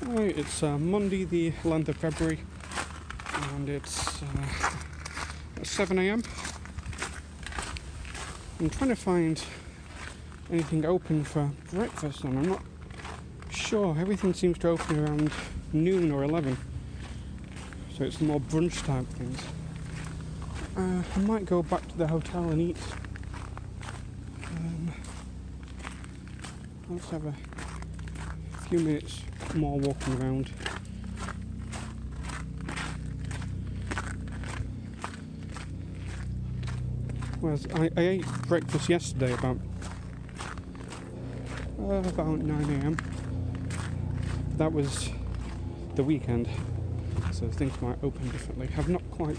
Right, it's Monday the 11th of February and it's 7 AM. I'm trying to find anything open for breakfast and I'm not sure. Everything seems to open around noon or 11, so it's more brunch type things. I might go back to the hotel and eat. Let's have a few minutes more walking around. Whereas I ate breakfast yesterday about 9 AM. That was the weekend, so things might open differently. I've not quite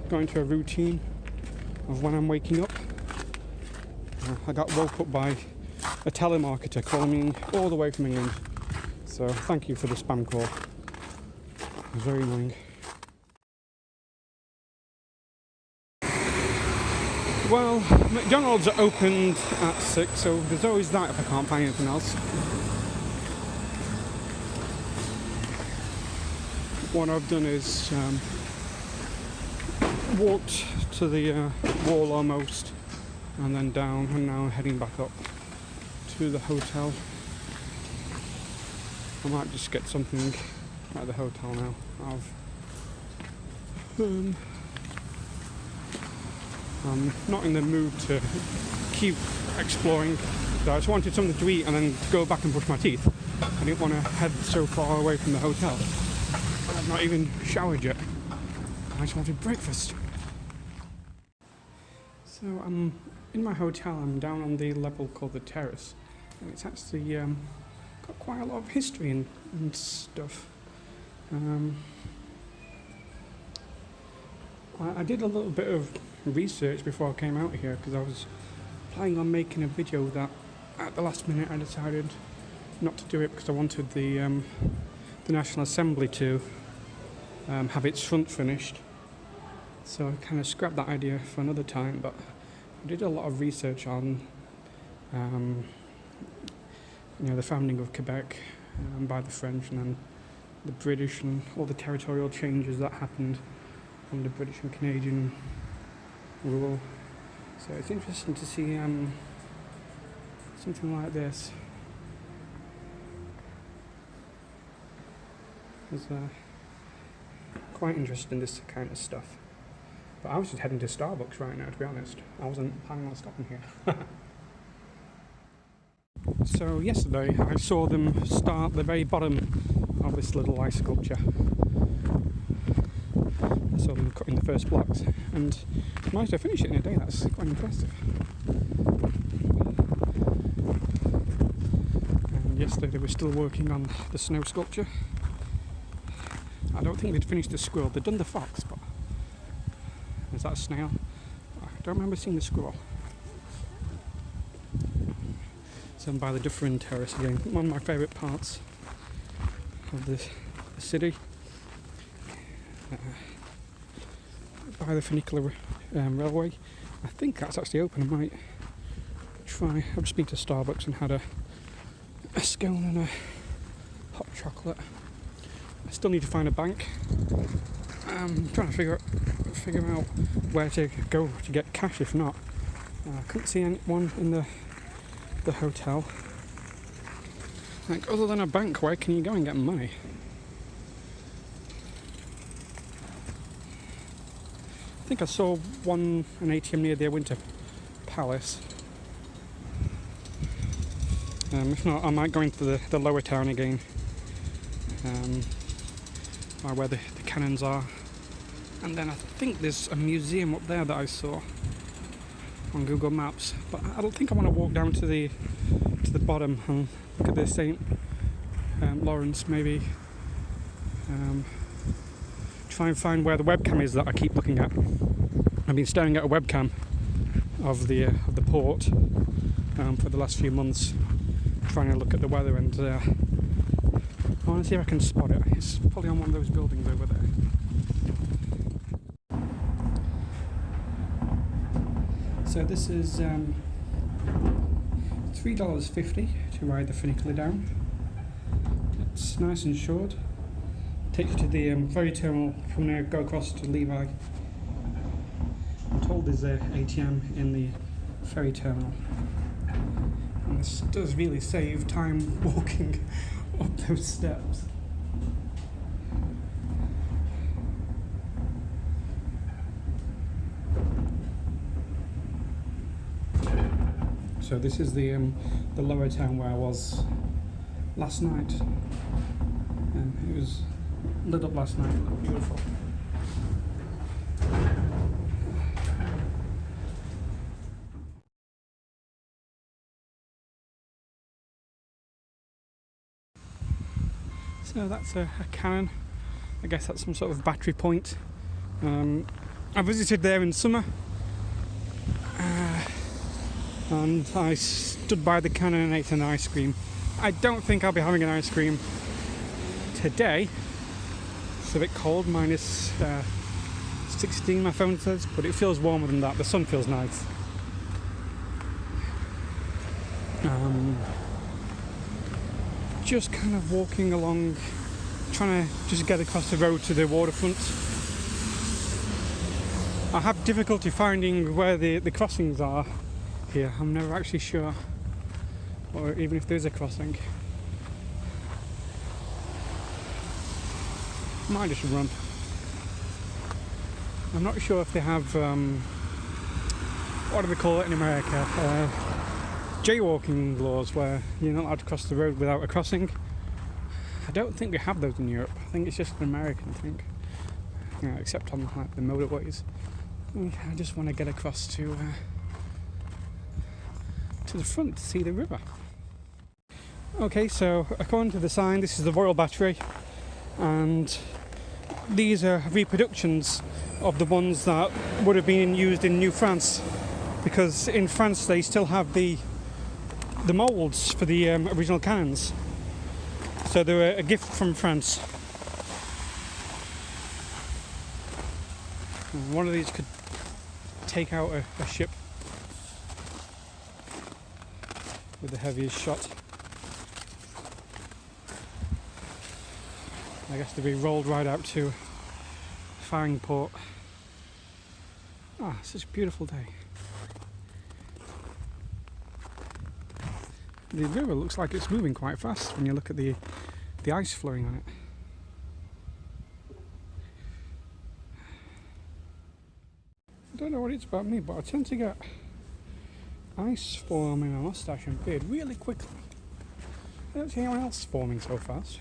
got into a routine of when I'm waking up. I got woke up by a telemarketer calling me all the way from England, so thank you for the spam call. It was very annoying. Well, McDonald's are opened at 6, so there's always that if I can't find anything else. What I've done is walked to the wall almost, and then down, and now I'm heading back up to the hotel. I might just get something at the hotel now. I'm not in the mood to keep exploring, so I just wanted something to eat and then go back and brush my teeth. I didn't want to head so far away from the hotel. I've not even showered yet. I just wanted breakfast. So I'm in my hotel. I'm down on the level called the terrace, and it's actually got quite a lot of history and stuff. I did a little bit of research before I came out here because I was planning on making a video that at the last minute I decided not to do it because I wanted the National Assembly to have its front finished. So I kind of scrapped that idea for another time, but I did a lot of research on the founding of Quebec by the French, and then the British and all the territorial changes that happened under British and Canadian rule. So it's interesting to see something like this. It's quite interesting, this kind of stuff. But I was just heading to Starbucks right now, to be honest. I wasn't planning on stopping here. So yesterday I saw them start the very bottom of this little ice sculpture. I saw them cutting the first blocks and managed to finish it in a day. That's quite impressive. And yesterday they were still working on the snow sculpture. I don't think they'd finished the squirrel. They'd done the fox, but is that a snail? I don't remember seeing the squirrel. So I'm by the Dufferin Terrace again, one of my favourite parts of the city. By the funicular railway. I think that's actually open. I might try. I've just been to Starbucks and had a scone and a hot chocolate. I still need to find a bank. I'm trying to figure out where to go to get cash if not. I couldn't see anyone in the hotel. Like, other than a bank, where can you go and get money? I think I saw an ATM near the Winter Palace. If not, I might go into the lower town again, where the cannons are. And then I think there's a museum up there that I saw on Google Maps. But I don't think I want to walk down to the bottom and look at the St. Lawrence, maybe. Try and find where the webcam is that I keep looking at. I've been staring at a webcam of the port for the last few months, trying to look at the weather, and I want to see if I can spot it. It's probably on one of those buildings over there. So this is $3.50 to ride the funicular down. It's nice and short. Takes you to the ferry terminal. From there, go across to Levi. I'm told there's an ATM in the ferry terminal. And this does really save time walking up those steps. So this is the lower town where I was last night. It was lit up last night. It looked beautiful. So that's a cannon. I guess that's some sort of battery point. I visited there in summer. And I stood by the cannon and ate an ice cream. I don't think I'll be having an ice cream today. It's a bit cold, minus 16 my phone says, but it feels warmer than that. The sun feels nice. Just kind of walking along, trying to just get across the road to the waterfront. I have difficulty finding where the crossings are here. I'm never actually sure, or even if there's a crossing. Might just run. I'm not sure if they have what do they call it in America? Jaywalking laws, where you're not allowed to cross the road without a crossing. I don't think we have those in Europe. I think it's just an American thing, except on like the motorways. I just want to get across to the front to see the river. Okay, so according to the sign, this is the Royal Battery, and these are reproductions of the ones that would have been used in New France, because in France they still have the moulds for the original cannons. So they were a gift from France. One of these could take out a ship with the heaviest shot. I guess they'll be rolled right out to firing port. Ah, such a beautiful day. The river looks like it's moving quite fast when you look at the ice flowing on it. I don't know what it's about me, but I tend to get ice forming in my moustache and beard really quickly. I don't see anyone else forming so fast.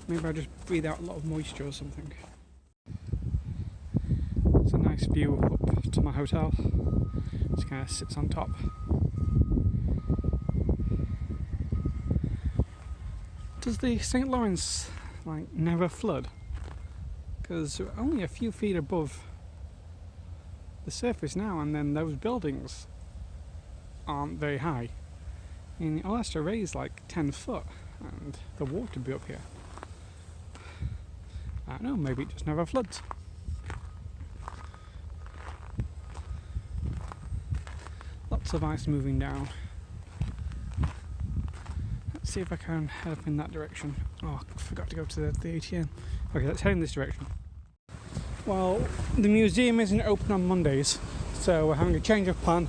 Maybe I just breathe out a lot of moisture or something. It's a nice view up to my hotel. It just kind of sits on top. Does the St. Lawrence never flood? Because we're only a few feet above the surface now, and then those buildings aren't very high. And it all has to raise like 10 foot, and the water would be up here. I don't know, maybe it just never floods. Lots of ice moving down. Let's see if I can head up in that direction. Oh, I forgot to go to the ATM. Okay, let's head in this direction. Well, the museum isn't open on Mondays, so we're having a change of plan.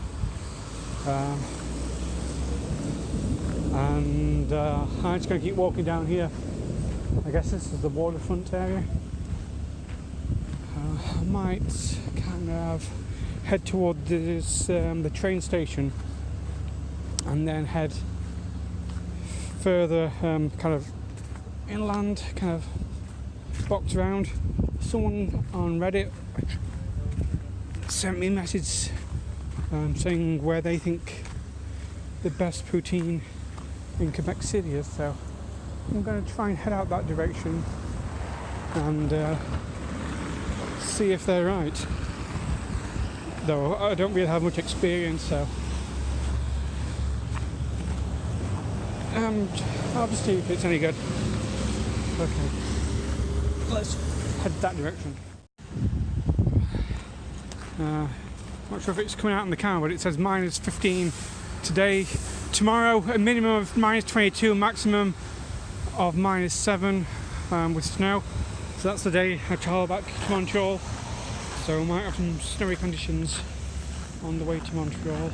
I'm just going to keep walking down here. I guess this is the waterfront area. I might kind of head toward this, the train station, and then head further kind of inland, kind of box around. Someone on Reddit sent me a message saying where they think the best poutine in Quebec City is, so I'm going to try and head out that direction and see if they're right. Though I don't really have much experience, so I'll just see if it's any good. Okay, let's head that direction. Not sure if it's coming out in the camera, but it says -15 today, tomorrow a minimum of -22, maximum of -7 with snow. So that's the day I travel back to Montreal. So we might have some snowy conditions on the way to Montreal.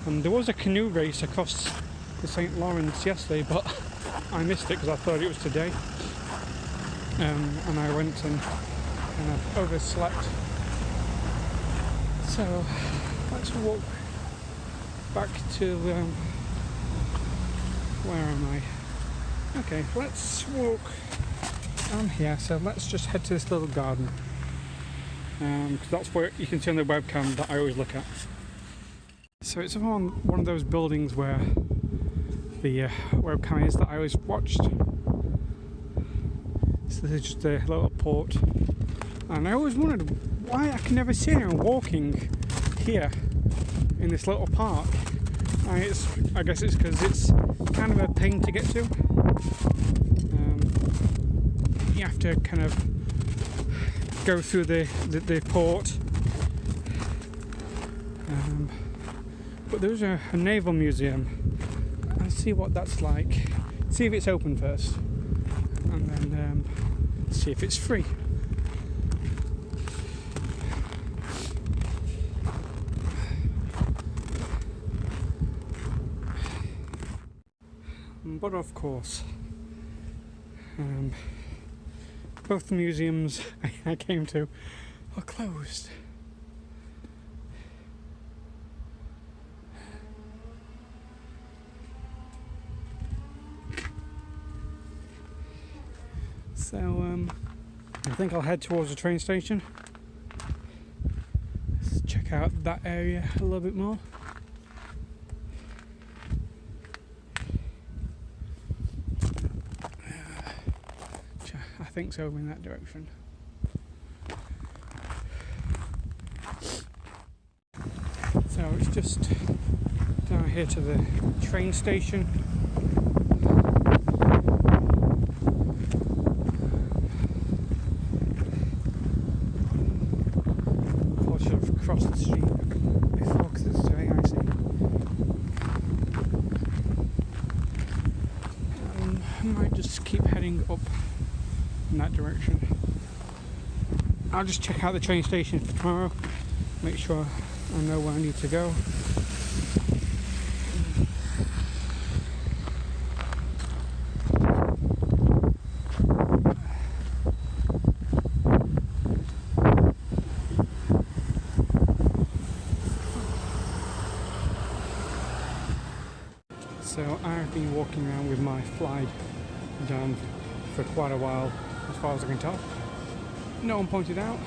And there was a canoe race across the St. Lawrence yesterday, but I missed it because I thought it was today. And I went and I overslept. So let's walk back to where am I? Okay, let's walk here. So let's just head to this little garden, because that's where you can see on the webcam that I always look at. So it's on one of those buildings where the webcam is that I always watched. So this is just a little port, and I always wondered why I can never see anyone walking here in this little park. I guess it's because it's kind of a pain to get to. You have to kind of go through the port. But there's a naval museum. I'll see what that's like. See if it's open first, and then see if it's free. But of course, both the museums I came to are closed. So I think I'll head towards the train station. Let's check out that area a little bit more. I think so, in that direction. So it's just down here to the train station. I should have crossed the street before because it's very icy. I might just keep heading up in that direction. I'll just check out the train station for tomorrow, make sure I know where I need to go. So I've been walking around with my fly down for quite a while, as far as I can tell. No one pointed out.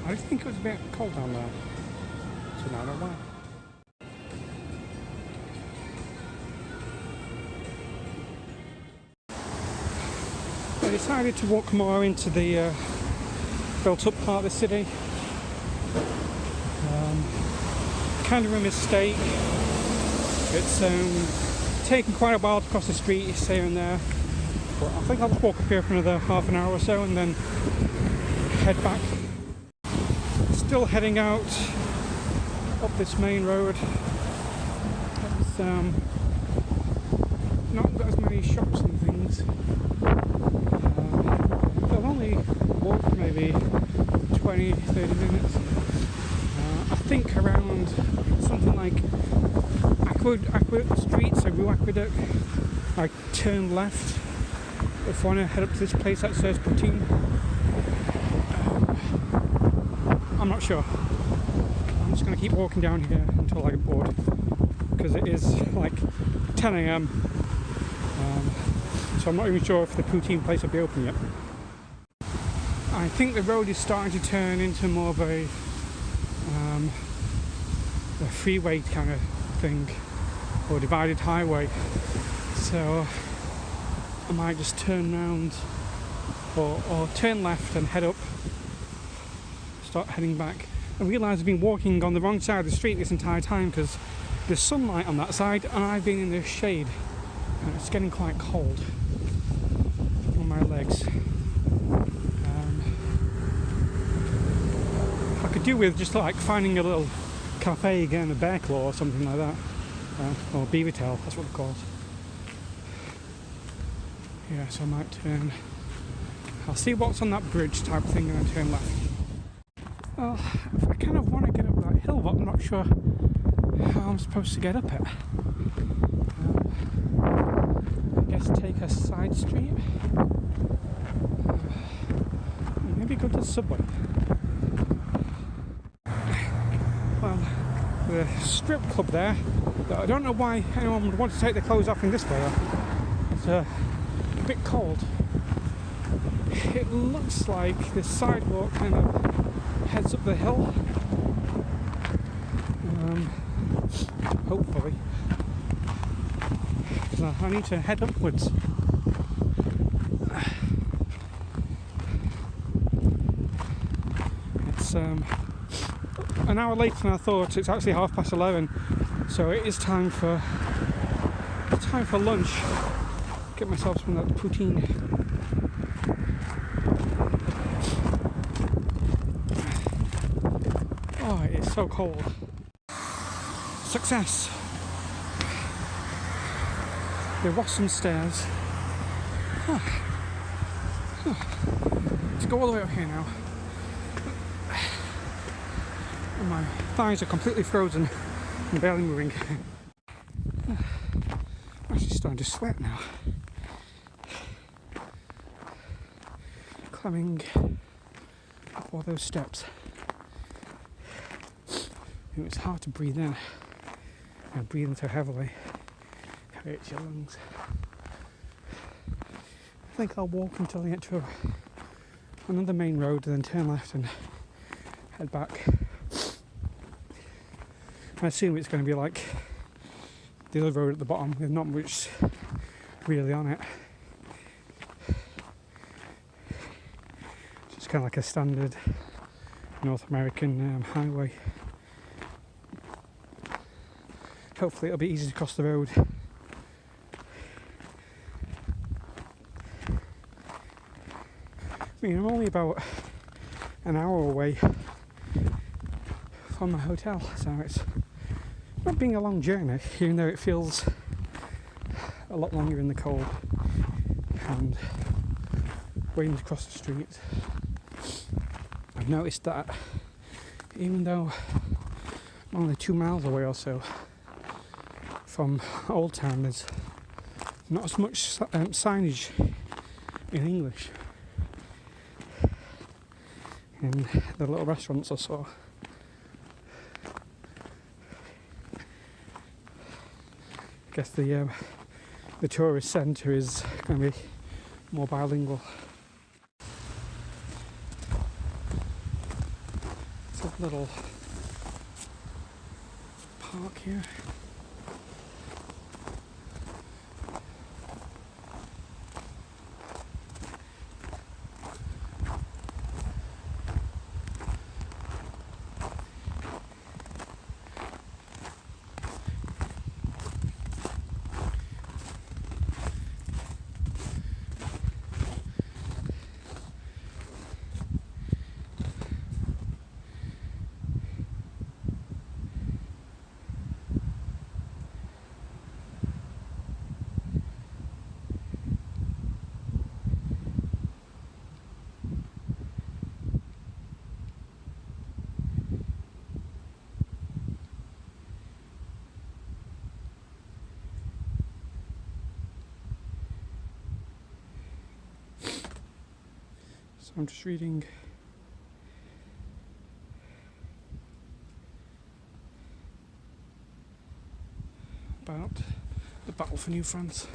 I just think it was a bit cold down there, so now I don't know why. I decided to walk more into the built-up part of the city. Kind of a mistake. It's taken quite a while to cross the street here and there. But I think I'll just walk up here for another half an hour or so and then head back. Still heading out up this main road. It's not got as many shops and things. I've only walked maybe 20-30 minutes. I think around something like Aqueduct Street, so Rue Aqueduct. I turn left if I want to head up to this place that says poutine. I'm not sure. I'm just going to keep walking down here until I get bored, because it is like 10 AM, so I'm not even sure if the poutine place will be open yet. I think the road is starting to turn into more of a freeway kind of thing, or divided highway, so I might just turn round or turn left and head up, start heading back. I realise I've been walking on the wrong side of the street this entire time because there's sunlight on that side and I've been in the shade and it's getting quite cold on my legs. I could do with just like finding a little cafe, getting a bear claw or something like that. or beaver tail, that's what they're called. Yeah, so I might turn. I'll see what's on that bridge type thing and then turn left. Well, I kind of want to get up that hill, but I'm not sure how I'm supposed to get up it. I guess take a side street. Maybe go to the subway. Well, the strip club there, I don't know why anyone would want to take their clothes off in this weather. It's a bit cold. It looks like this sidewalk kind of heads up the hill. Hopefully. So I need to head upwards. It's an hour later than I thought. It's actually 11:30, so it is time for lunch. Get myself some of that poutine. Oh, it is so cold. Success. There was some stairs. Let's go all the way up here now. And my thighs are completely frozen and barely moving. I'm actually starting to sweat now. Climbing up all those steps. It's hard to breathe in. And breathing so heavily hurts your lungs. I think I'll walk until I get to another main road and then turn left and head back. I assume it's going to be like the other road at the bottom with not much really on it. It's just kind of like a standard North American highway. Hopefully it'll be easy to cross the road. I mean, I'm only about an hour away from my hotel, so it's not being a long journey, even though it feels a lot longer in the cold and waiting to cross the street. I've noticed that even though I'm only 2 miles away or so from Old Town, there's not as much signage in English in the little restaurants I saw. I guess the tourist centre is going to be more bilingual. It's a little park here. So I'm just reading about the battle for New France.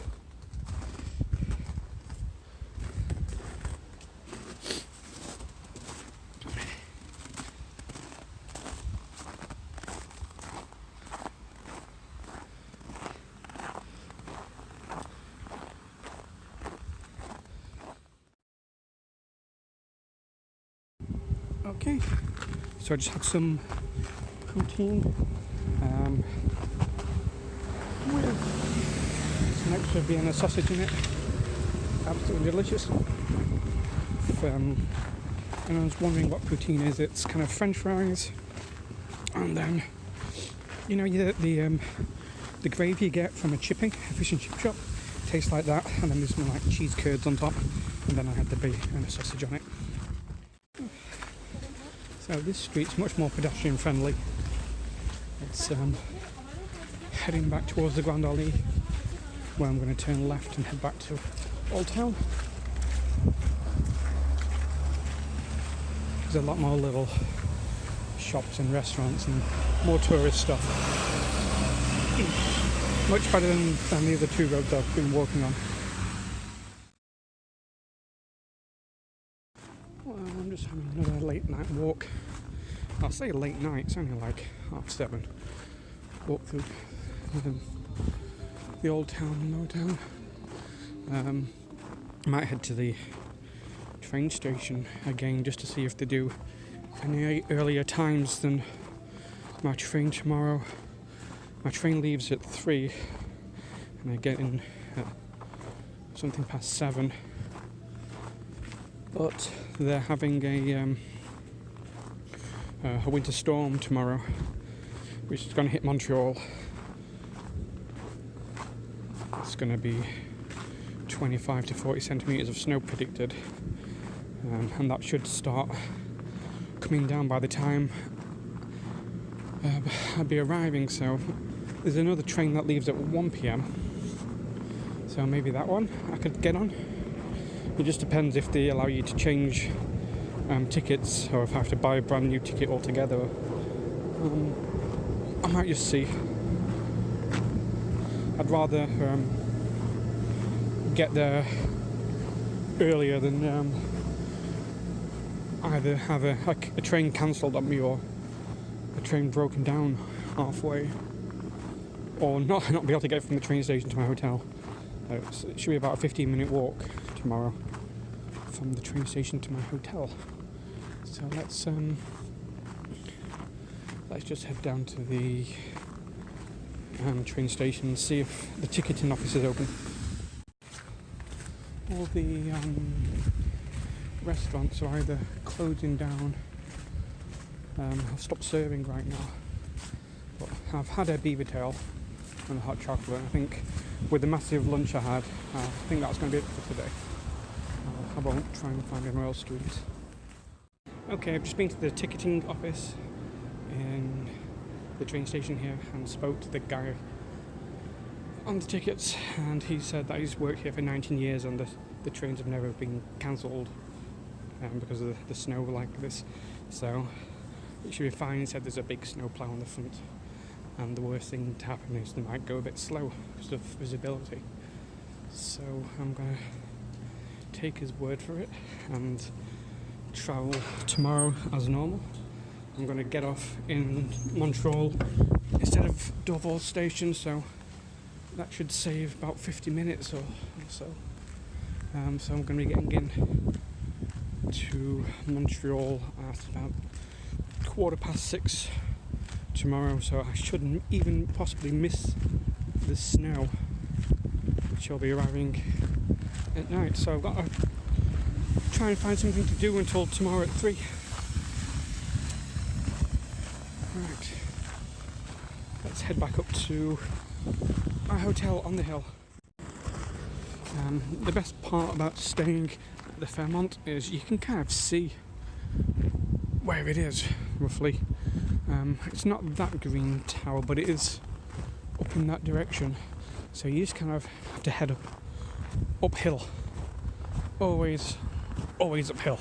Okay, so I just had some poutine with some extra Vienna sausage in it. Absolutely delicious. If anyone's wondering what poutine is, it's kind of French fries, and then you know the the gravy you get from a fish and chip shop, tastes like that, and then there's some like cheese curds on top, and then I had the beef and a sausage on it. So this street's much more pedestrian friendly. It's heading back towards the Grand Alley, where I'm going to turn left and head back to Old Town. There's a lot more little shops and restaurants and more tourist stuff. Much better than the other two roads I've been walking on. Well, I'm just having another late night walk. I'll say late night, it's only like 7:30. Walk through the Old Town and Low Town. I might head to the train station again just to see if they do any earlier times than my train tomorrow. My train leaves at 3 and I get in at something past 7. But they're having a winter storm tomorrow, which is going to hit Montreal. It's going to be 25 to 40 centimetres of snow predicted, and that should start coming down by the time I'll be arriving. So there's another train that leaves at 1 p.m, so maybe that one I could get on. It just depends if they allow you to change tickets, or if I have to buy a brand new ticket altogether. I might just see. I'd rather get there earlier than either have a train cancelled on me, or a train broken down halfway, or not be able to get from the train station to my hotel. It should be about a 15-minute walk tomorrow from the train station to my hotel. So let's just head down to the train station and see if the ticketing office is open. All the restaurants are either closing down, have stopped serving right now. But I've had a beaver tail and a hot chocolate. I think with the massive lunch I had, I think that's going to be it for today. I won't try and find anywhere else to eat. Okay, I've just been to the ticketing office in the train station here and spoke to the guy on the tickets, and he said that he's worked here for 19 years and the trains have never been cancelled because of the snow like this. So it should be fine. He said there's a big snow plough on the front, and the worst thing to happen is they might go a bit slow because of visibility. So I'm going to take his word for it and travel tomorrow as normal. I'm going to get off in Montreal instead of Dorval station, so that should save about 50 minutes or so. So I'm going to be getting in to Montreal at about 6:15 tomorrow, so I shouldn't even possibly miss the snow, which will be arriving at night. So I've got to try and find something to do until tomorrow at 3. Right, let's head back up to my hotel on the hill. The best part about staying at the Fairmont is you can kind of see where it is, roughly. It's not that green tower, but it is up in that direction. So you just kind of have to head uphill. Always uphill.